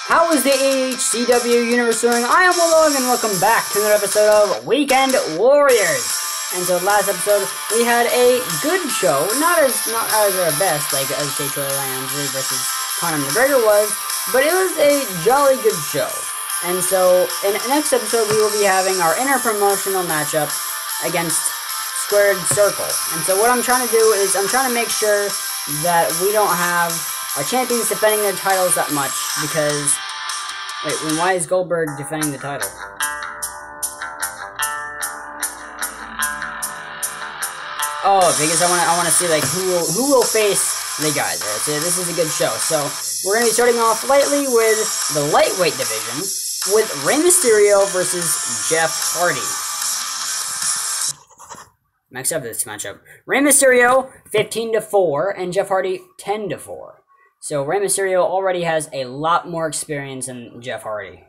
How is the AHCW universe doing? I am Willog and welcome back to another episode of Weekend Warriors. And so last episode we had a good show, not as our best, like as Troy Landry versus Conor McGregor was, but it was a jolly good show. And so in the next episode we will be having our interpromotional matchup against Squared Circle. And so what I'm trying to do is I'm trying to make sure that we don't have our champions defending their titles that much, because... Wait, why is Goldberg defending the title? Oh, because I wanna see like who will face the guys. Right? So this is a good show. So we're gonna be starting off lightly with the lightweight division with Rey Mysterio versus Jeff Hardy. Next up this matchup, Rey Mysterio 15-4 and Jeff Hardy 10-4. So Rey Mysterio already has a lot more experience than Jeff Hardy,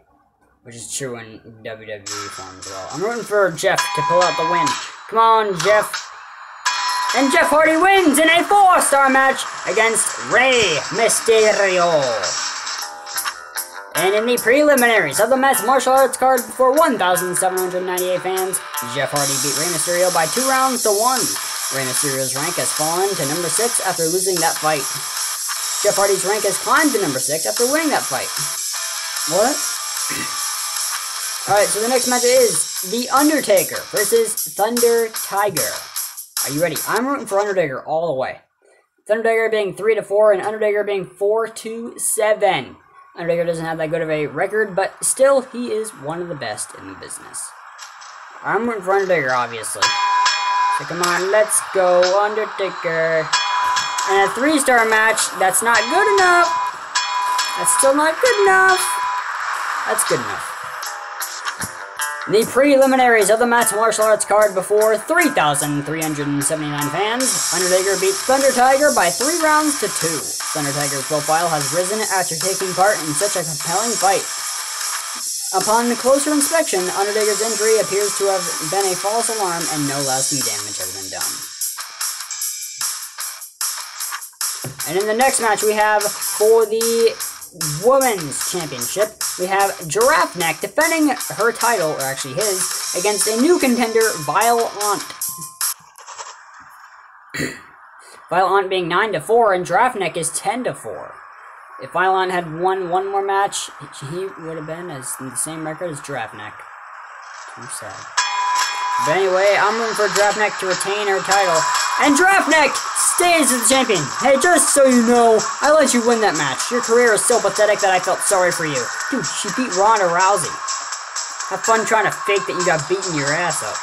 which is true in WWE form as well. I'm rooting for Jeff to pull out the win. Come on, Jeff. And Jeff Hardy wins in a 4-star match against Rey Mysterio. And in the preliminaries of the Mixed Martial Arts card for 1,798 fans, Jeff Hardy beat Rey Mysterio by 2 rounds to 1. Rey Mysterio's rank has fallen to number 6 after losing that fight. Jeff Hardy's rank has climbed to number 6 after winning that fight. What? Alright, so the next match is The Undertaker versus Thunder Tiger. Are you ready? I'm rooting for Undertaker all the way. Thunder being 3-4 and Undertaker being 4-7. Undertaker doesn't have that good of a record, but still, he is one of the best in the business. I'm rooting for Undertaker, obviously. So come on, let's go, Undertaker. And a 3-star match, that's not good enough. That's still not good enough. That's good enough. The preliminaries of the Mixed Martial Arts card before 3,379 fans. Undertaker beat Thunder Tiger by 3 rounds to 2. Thunder Tiger's profile has risen after taking part in such a compelling fight. Upon closer inspection, Undertaker's injury appears to have been a false alarm and no lasting damage has been done. And in the next match we have, for the Women's Championship, we have Giraffe Neck defending her title, or actually his, against a new contender, Violent. Violent being 9-4, and Giraffe Neck is 10-4. If Violent had won one more match, he would have been as the same record as Giraffe Neck. Too sad. But anyway, I'm rooting for Giraffe Neck to retain her title. And Giraffe Neck stays as the champion. Hey, just so you know, I let you win that match. Your career is so pathetic that I felt sorry for you. Dude, she beat Ronda Rousey. Have fun trying to fake that you got beaten your ass up.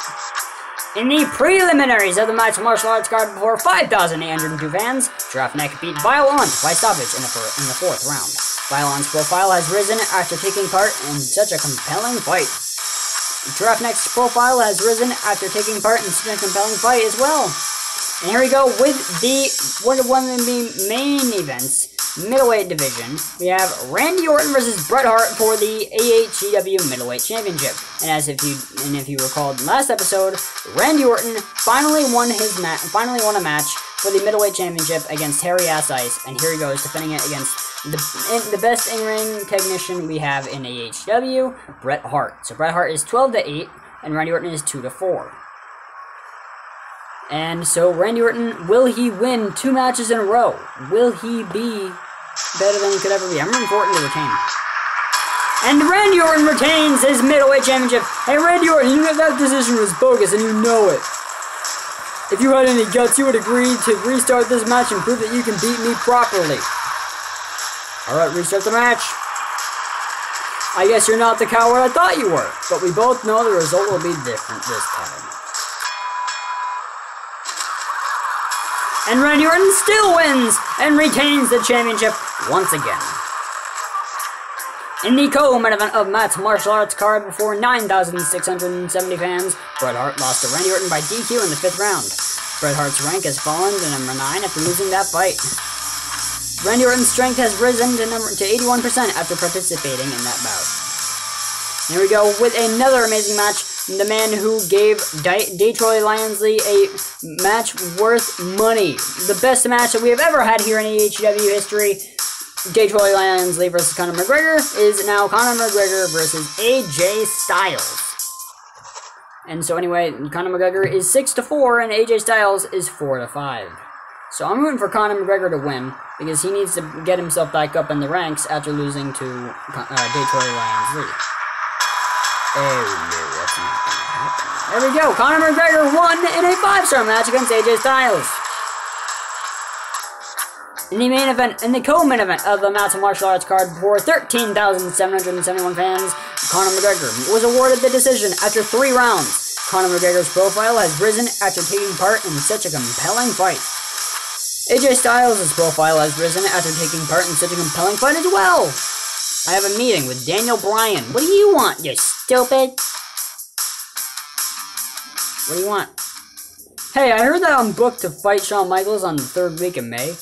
In the preliminaries of the Mixed Martial Arts card before 5,802 fans, Giraffe Neck beat Violent by stoppage in the 4th round. Violent's profile has risen after taking part in such a compelling fight. Giraffe Neck's profile has risen after taking part in such a compelling fight as well. And here we go with one of the main events, middleweight division. We have Randy Orton versus Bret Hart for the AHCW Middleweight Championship. And if you recalled last episode, Randy Orton finally won a match for the Middleweight Championship against Harry Ass Ice, and here he goes defending it against the best in-ring technician we have in AHCW, Bret Hart. So Bret Hart is 12-8, and Randy Orton is 2-4. And so, Randy Orton, will he win 2 matches in a row? Will he be better than he could ever be? I'm rooting for Orton to retain. And Randy Orton retains his middleweight championship. Hey, Randy Orton, you know that decision was bogus, and you know it. If you had any guts, you would agree to restart this match and prove that you can beat me properly. Alright, restart the match. I guess you're not the coward I thought you were, but we both know the result will be different this time. And Randy Orton still wins and retains the championship once again. In the co-main event of Mixed Martial Arts card before 9,670 fans, Bret Hart lost to Randy Orton by DQ in the 5th round. Bret Hart's rank has fallen to number 9 after losing that fight. Randy Orton's strength has risen to 81% after participating in that bout. Here we go with another amazing match. The man who gave Detroit Landsley a match worth money. The best match that we have ever had here in AHCW history. Detroit Lions Lee versus Conor McGregor is now Conor McGregor versus AJ Styles. And so anyway, Conor McGregor is 6-4 and AJ Styles is 4-5. So I'm rooting for Conor McGregor to win because he needs to get himself back up in the ranks after losing to Detroit Lions Lee. Oh no, that's not gonna happen. There we go. Conor McGregor won in a 5-star match against AJ Styles. In the main event, in the co-main event of the Mats Martial Arts card before 13,771 fans, Conor McGregor was awarded the decision after 3 rounds. Conor McGregor's profile has risen after taking part in such a compelling fight. AJ Styles' profile has risen after taking part in such a compelling fight as well. I have a meeting with Daniel Bryan. What do you want, you stupid? What do you want? Hey, I heard that I'm booked to fight Shawn Michaels on the 3rd week of May.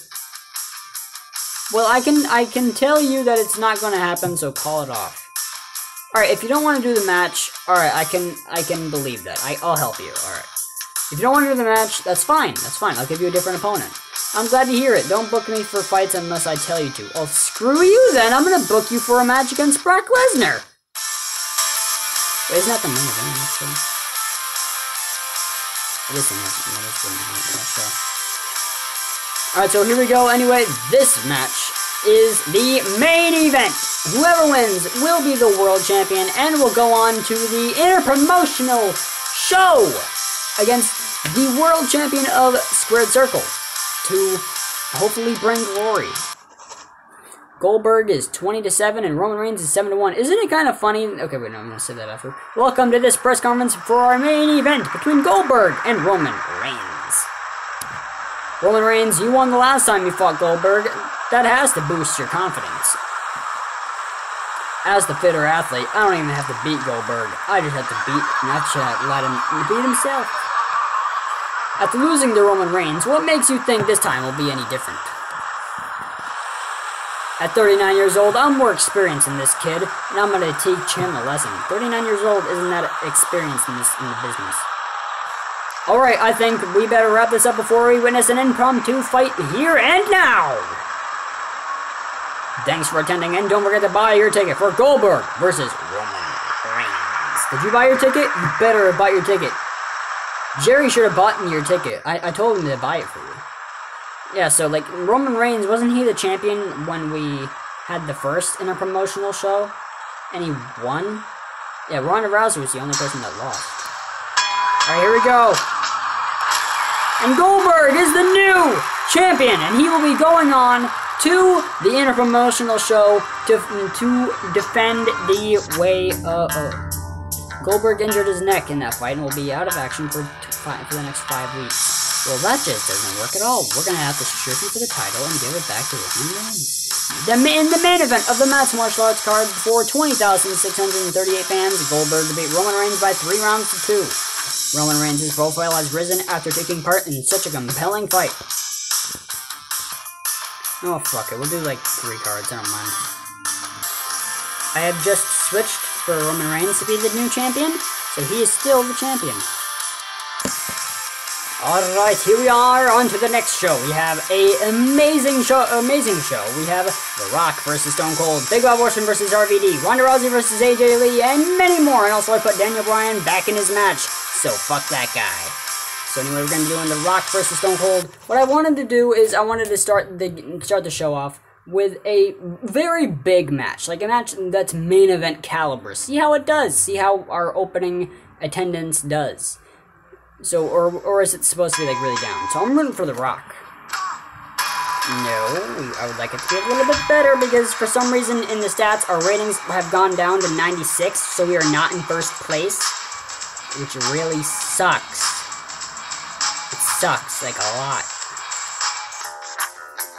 Well, I can tell you that it's not going to happen, so call it off. Alright, if you don't want to do the match, alright, I can believe that. I'll help you, alright. If you don't want to do the match, that's fine. That's fine. I'll give you a different opponent. I'm glad to hear it. Don't book me for fights unless I tell you to. Oh, screw you then. I'm going to book you for a match against Brock Lesnar. Wait, isn't that the main event, actually? It is the main event. Alright, so here we go. Anyway, this match is the main event. Whoever wins will be the world champion and will go on to the interpromotional show against the world champion of Squared Circle to hopefully bring glory. Goldberg is 20-7 and Roman Reigns is 7-1. Isn't it kind of funny? Okay, wait, no, I'm going to say that after. Welcome to this press conference for our main event between Goldberg and Roman Reigns. Roman Reigns, you won the last time you fought Goldberg. That has to boost your confidence. As the fitter athlete, I don't even have to beat Goldberg. I just have to let him beat himself. After losing to Roman Reigns, what makes you think this time will be any different? At 39 years old, I'm more experienced than this kid, and I'm going to teach him a lesson. 39 years old isn't that experienced in the business. Alright, I think we better wrap this up before we witness an impromptu fight here and now! Thanks for attending, and don't forget to buy your ticket for Goldberg versus Roman Reigns. Did you buy your ticket? You better have bought your ticket. Jerry should have bought your ticket. I told him to buy it for you. Yeah, so, like, Roman Reigns, wasn't he the champion when we had the first interpromotional show? And he won? Yeah, Ronda Rousey was the only person that lost. Alright, here we go. And Goldberg is the new champion, and he will be going on to the interpromotional show to defend the way Goldberg injured his neck in that fight and will be out of action for the next 5 weeks. Well, that just doesn't work at all. We're gonna have to strip you for the title and give it back to Roman Reigns. In the main event of the Mats Martial Arts card before 20,638 fans, Goldberg to beat Roman Reigns by 3 rounds to 2. Roman Reigns' profile has risen after taking part in such a compelling fight. Oh, fuck it. We'll do like 3 cards. I don't mind. I have just switched for Roman Reigns to be the new champion, so he is still the champion. Alright, here we are, on to the next show. We have an amazing show. We have The Rock versus Stone Cold, Big Bob Orson versus RVD, Ronda Rousey versus AJ Lee, and many more. And also I put Daniel Bryan back in his match, so fuck that guy. So anyway, we're going to be doing The Rock versus Stone Cold. What I wanted to do is I wanted to start the show off with a very big match. Like a match that's main event caliber. See how it does. See how our opening attendance does. So, or is it supposed to be, like, really down? So I'm rooting for The Rock. No, I would like it to be a little bit better because for some reason in the stats, our ratings have gone down to 96, so we are not in first place, which really sucks. It sucks, like, a lot.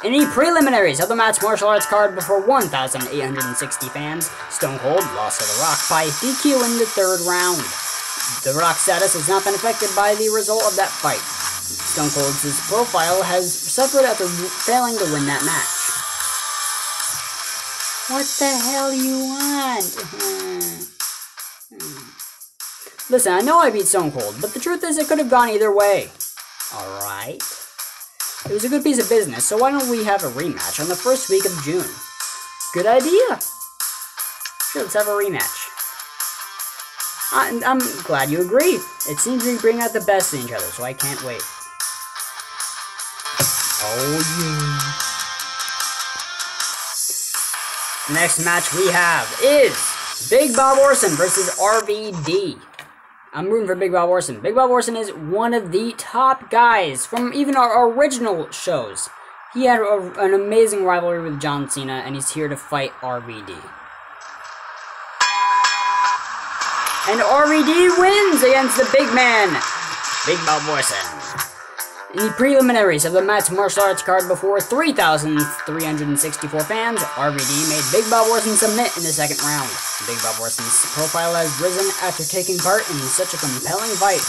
In the preliminaries of the Mats Martial Arts card before 1,860 fans, Stone Cold lost to The Rock by DQ in the 3rd round. The Rock's status has not been affected by the result of that fight. Stone Cold's profile has suffered after failing to win that match. What the hell do you want? Listen, I know I beat Stone Cold, but the truth is it could have gone either way. Alright? It was a good piece of business, so why don't we have a rematch on the 1st week of June? Good idea. Sure, let's have a rematch. I'm glad you agree. It seems we bring out the best in each other, so I can't wait. Oh, yeah. The next match we have is Big Bob Orson versus RVD. I'm rooting for Big Bob Orson. Big Bob Orson is one of the top guys from even our original shows. He had an amazing rivalry with John Cena, and he's here to fight RVD. And RVD wins against the big man, Big Bob Orson. In the preliminaries of the Matt's Martial Arts card before 3,364 fans, RVD made Big Bob Orson submit in the second round. Big Bob Orson's profile has risen after taking part in such a compelling fight.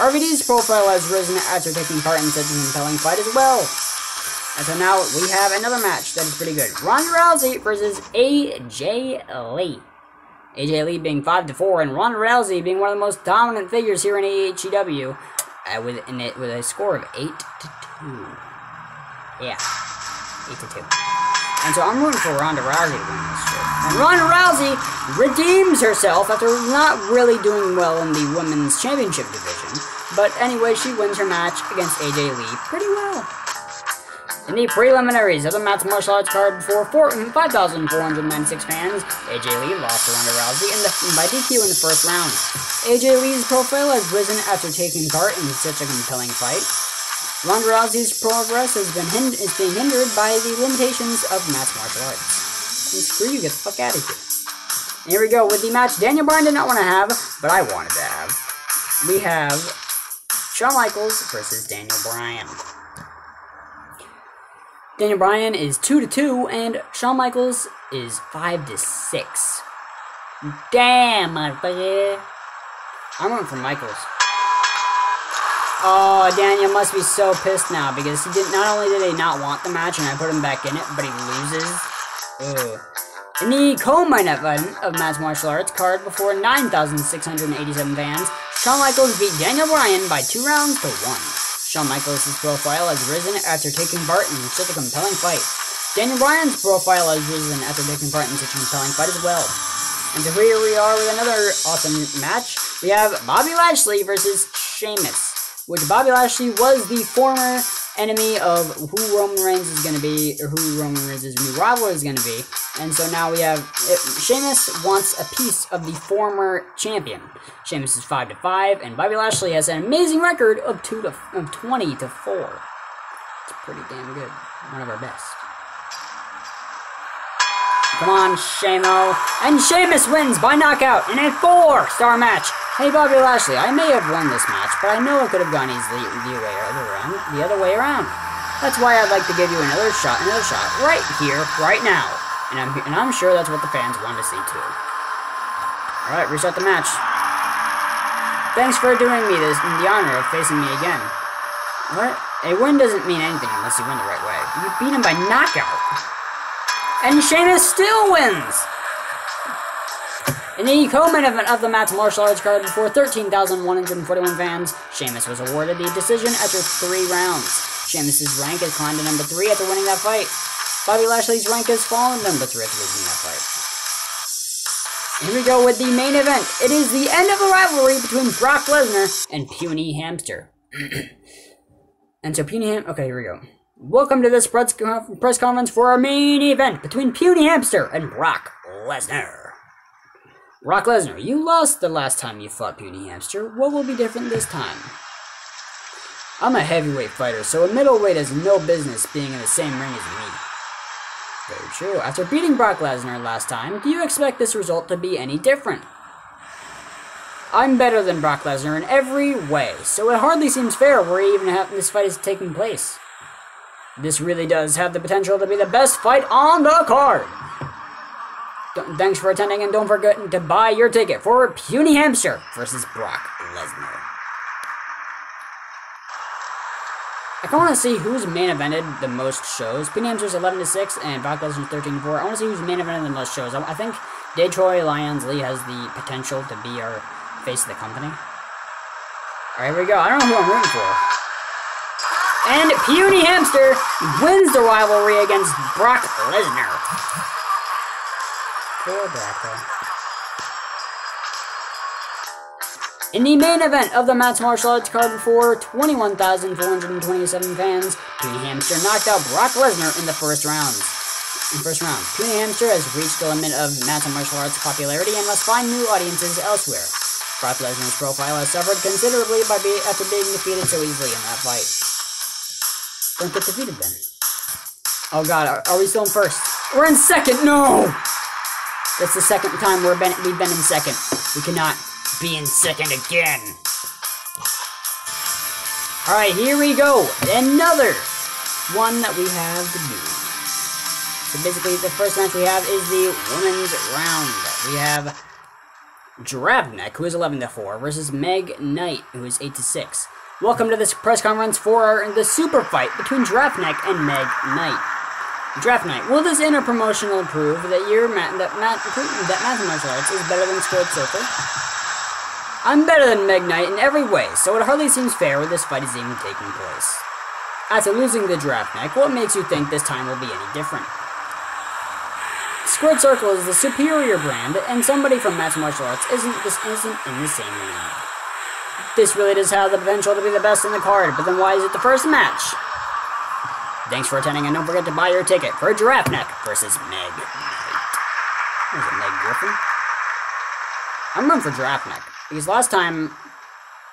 RVD's profile has risen after taking part in such a compelling fight as well. And so now we have another match that is pretty good. Ronda Rousey versus AJ Lee. AJ Lee being 5-4, and Ronda Rousey being one of the most dominant figures here in AHCW, with a score of 8-2. Yeah, 8-2. And so I'm rooting for Ronda Rousey to win this shit. And Ronda Rousey redeems herself after not really doing well in the women's championship division. But anyway, she wins her match against AJ Lee pretty well. In the preliminaries of the Matt's Martial Arts card before 5,496 fans, AJ Lee lost to Ronda Rousey by DQ in the first round. AJ Lee's profile has risen after taking part in such a compelling fight. Ronda Rousey's progress is being hindered by the limitations of Matt's Martial Arts. And screw you, get the fuck out of here. And here we go with the match Daniel Bryan did not want to have, but I wanted to have. We have Shawn Michaels versus Daniel Bryan. Daniel Bryan is 2-2, and Shawn Michaels is 5-6. Damn, motherfucker. I'm rooting for Michaels. Oh, Daniel must be so pissed now, because not only did he not want the match, and I put him back in it, but he loses. Ugh. In the co-main event of Matt's Martial Arts card before 9,687 fans, Shawn Michaels beat Daniel Bryan by 2 rounds to 1. Shawn Michaels' profile has risen after taking part in such a compelling fight. Daniel Bryan's profile has risen after taking part in such a compelling fight as well. And so here we are with another awesome match. We have Bobby Lashley versus Sheamus, which Bobby Lashley was the former enemy of who Roman Reigns is going to be, or who Roman Reigns' new rival is going to be. And so now we have, Sheamus wants a piece of the former champion. Sheamus is 5-5, and Bobby Lashley has an amazing record of 20-4. It's pretty damn good. One of our best. Come on, Shamo. And Sheamus wins by knockout in a 4-star match. Hey, Bobby Lashley, I may have won this match, but I know it could have gone easily the other way around. That's why I'd like to give you another shot, right here, right now. And I'm sure that's what the fans want to see too. Alright, restart the match. Thanks for doing me the honor of facing me again. What? A win doesn't mean anything unless you win the right way. You beat him by knockout. And Sheamus still wins! In the co-main event of the Matt's Martial Arts card before 13,141 fans, Sheamus was awarded the decision after 3 rounds. Sheamus' rank has climbed to number 3 after winning that fight. Bobby Lashley's rank has fallen to number 3 after losing that fight. Here we go with the main event. It is the end of the rivalry between Brock Lesnar and Puny Hamster. And so okay, here we go. Welcome to this press conference for our main event between Puny Hamster and Brock Lesnar. Brock Lesnar, you lost the last time you fought Puny Hamster. What will be different this time? I'm a heavyweight fighter, so a middleweight has no business being in the same ring as me. Very true. After beating Brock Lesnar last time, do you expect this result to be any different? I'm better than Brock Lesnar in every way, so it hardly seems fair where even this fight is taking place. This really does have the potential to be the best fight on the card. Thanks for attending, and don't forget to buy your ticket for Puny Hamster versus Brock Lesnar. I kind of want to see who's main evented the most shows. Puny Hamster's 11-6 and Brock Lesnar's 13-4. I want to see who's main evented the most shows. I think Detroit Lions Lee has the potential to be our face of the company. Alright, here we go. I don't know who I'm rooting for. And Puny Hamster wins the rivalry against Brock Lesnar. Poor Bracco. In the main event of the Mats Martial Arts card before 21,427 fans, Toonie Hamster knocked out Brock Lesnar in the first round. Toonie Hamster has reached the limit of Mats Martial Arts popularity and must find new audiences elsewhere. Brock Lesnar's profile has suffered considerably after being defeated so easily in that fight. Don't get defeated then. Oh god, are we still in first? We're in second! No! That's the second time we've been in second. We cannot be in second again. Alright, here we go. Another one that we have to do. So basically, the first match we have is the women's round. We have Dravnik, who is 11-4, versus Meg Knight, who is 8-6. Welcome to this press conference for the super fight between Dravnik and Meg Knight. Dravnik, will this interpromotional prove that Mats Martial Arts is better than Squared Circle? I'm better than Meg Knight in every way, so it hardly seems fair this fight is even taking place. After losing the Dravnik, what makes you think this time will be any different? Squared Circle is the superior brand, and somebody from Mats Martial Arts isn't in the same league. This really does have the potential to be the best in the card, but then why is it the first match? Thanks for attending, and don't forget to buy your ticket for Dravnik versus Meg Knight. Is it Meg Griffin? I'm rooting for Dravnik, because last time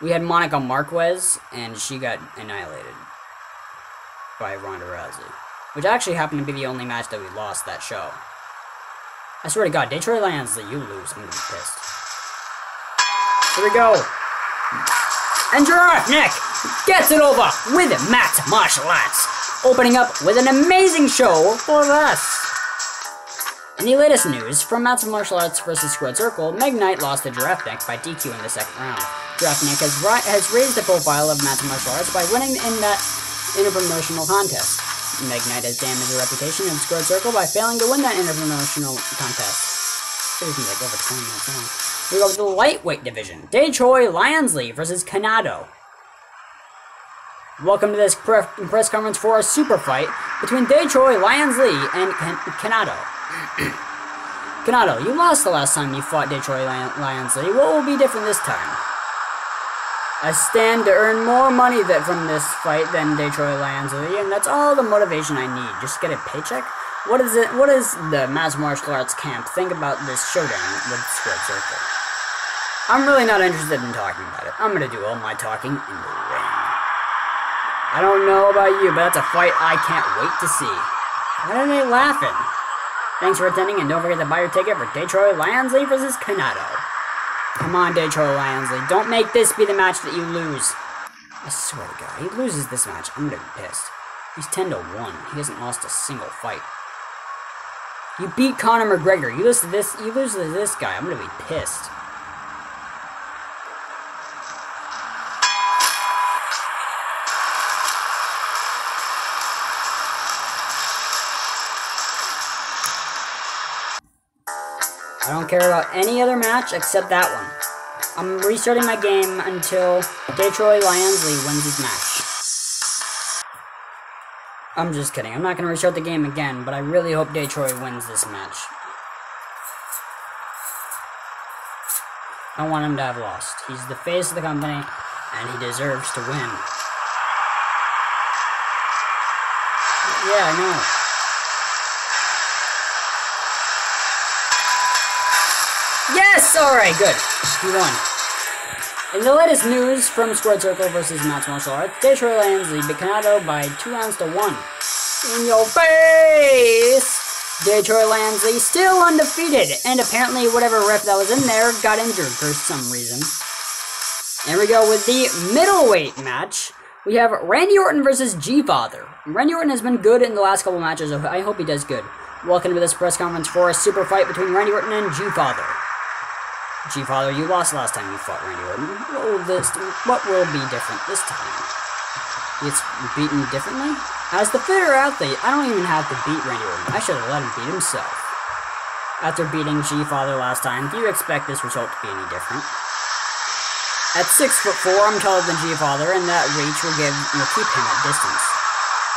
we had Monica Marquez, and she got annihilated by Ronda Rousey, which actually happened to be the only match that we lost that show. I swear to God, Detroit Lions, that you lose, I'm gonna be pissed. Here we go. And Dravnik gets it over with Mats Martial Arts, opening up with an amazing show for us. In the latest news, from Mats Martial Arts vs. Squared Circle, Meg Knight lost to Dravnik by DQ in the second round. Dravnik has raised the profile of Mats Martial Arts by winning in that interpromotional contest. Meg Knight has damaged the reputation of Squared Circle by failing to win that interpromotional contest. It's like over 20 minutes long. We go to the lightweight division. Dae-Choi Liansley versus Kanado. Welcome to this press conference for a super fight between Dae-Choi Liansley and Kanado. Kanado, you lost the last time you fought Dae-Choi Liansley. What will be different this time? I stand to earn more money from this fight than Dae-Choi Liansley, and that's all the motivation I need. Just get a paycheck? What does the Mats Martial Arts camp think about this showdown with Squared Circle? I'm really not interested in talking about it. I'm gonna do all my talking in the ring. I don't know about you, but that's a fight I can't wait to see. Why are they laughing? Thanks for attending, and don't forget to buy your ticket for Dae-Choi Liansley vs. Kanado. Come on, Dae-Choi Liansley, don't make this be the match that you lose. I swear to God, he loses this match, I'm gonna be pissed. He's 10-1. He hasn't lost a single fight. You beat Conor McGregor. You lose to this guy. I'm gonna be pissed. I don't care about any other match except that one. I'm restarting my game until Dae-Choi Liansley wins his match. I'm just kidding. I'm not going to restart the game again, but I really hope Dae-Choi wins this match. I don't want him to have lost. He's the face of the company, and he deserves to win. Yeah, I know. Yes! Alright, good. He won. In the latest news from Squared Circle vs. Mats Martial Arts, Dae-Choi Liansley beat Kanado by 2 rounds to 1. In your face! Dae-Choi Liansley still undefeated, and apparently whatever ref that was in there got injured for some reason. And we go with the middleweight match. We have Randy Orton versus G-Father. Randy Orton has been good in the last couple matches, so I hope he does good. Welcome to this press conference for a super fight between Randy Orton and G-Father. G-Father, you lost last time you fought Randy Orton. What will be different this time? It's beaten differently? As the fitter athlete, I don't even have to beat Randy Orton. I should have let him beat himself. After beating G-Father last time, do you expect this result to be any different? At 6'4", I'm taller than G-Father, and that reach will keep him at distance.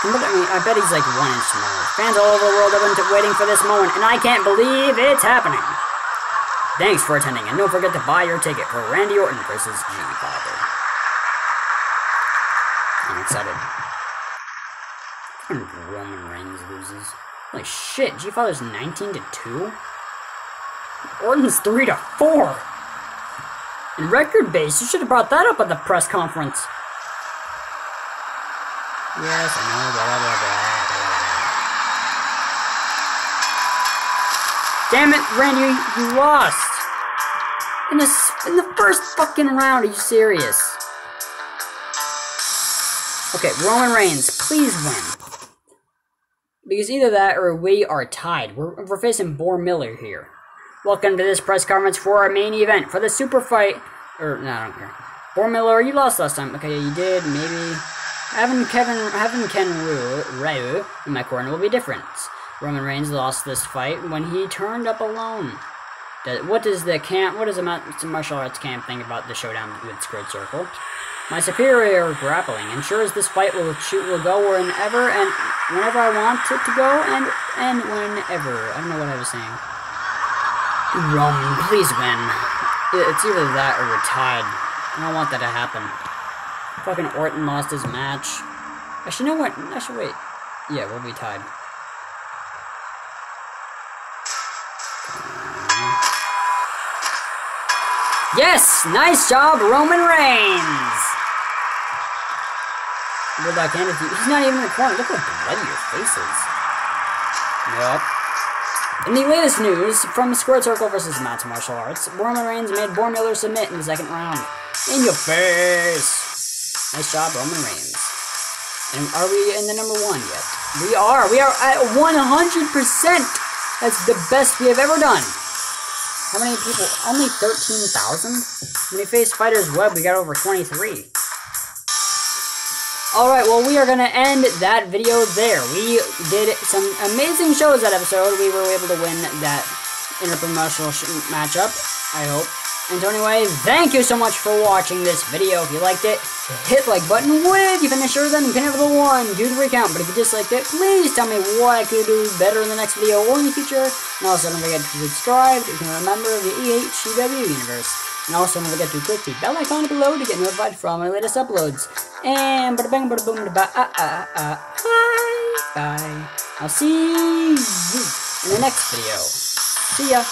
But, I mean, I bet he's like 1 inch smaller. Fans all over the world have been waiting for this moment, and I can't believe it's happening. Thanks for attending, and don't forget to buy your ticket for Randy Orton versus G-Father. I'm excited. When Roman Reigns loses. Holy shit, G-Father's 19-2? Orton's 3-4. In record base, you should have brought that up at the press conference. Yes, I know, blah, blah, blah, blah. Damn it, Randy, you lost. In the first fucking round, are you serious? Okay, Roman Reigns, please win. Because either that or we are tied. We're facing Boar Miller here. Welcome to this press conference for our main event for the super fight. No, I don't care. Boar Miller, you lost last time. Okay, you did, maybe. Having Ken Ryu in my corner will be different. Roman Reigns lost this fight when he turned up alone. What does the martial arts camp think about the showdown with Squared Circle? My superior grappling ensures this fight will go whenever I want it to go, and whenever. I don't know what I was saying. Roman, please win. It's either that or we're tied. I don't want that to happen. Fucking Orton lost his match. Actually, you know what? I should wait. Yeah, we'll be tied. Yes! Nice job, Roman Reigns! Bulldog handed to you. He's not even in the corner. Look how bloody your face is. Yep. In the latest news, from Squared Circle vs. Matt's Martial Arts, Roman Reigns made Boar Miller submit in the second round. In your face! Nice job, Roman Reigns. And are we in the number 1 yet? We are! We are at 100%! That's the best we have ever done! How many people? Only 13,000? When we faced Fighters Web, we got over 23. Alright, well, we are going to end that video there. We did some amazing shows that episode. We were able to win that interpromotional matchup, I hope. And so anyway, thank you so much for watching this video. If you liked it, hit the like button with your finisher, then pin it with a 1, do the recount. But if you disliked it, please tell me what I could do better in the next video or in the future. And also don't forget to subscribe if you're a member of the AHCW universe. And also don't forget to click the bell icon below to get notified from my latest uploads. And bada bang, bada boom, bada ba, bye. I'll see you in the next video. See ya.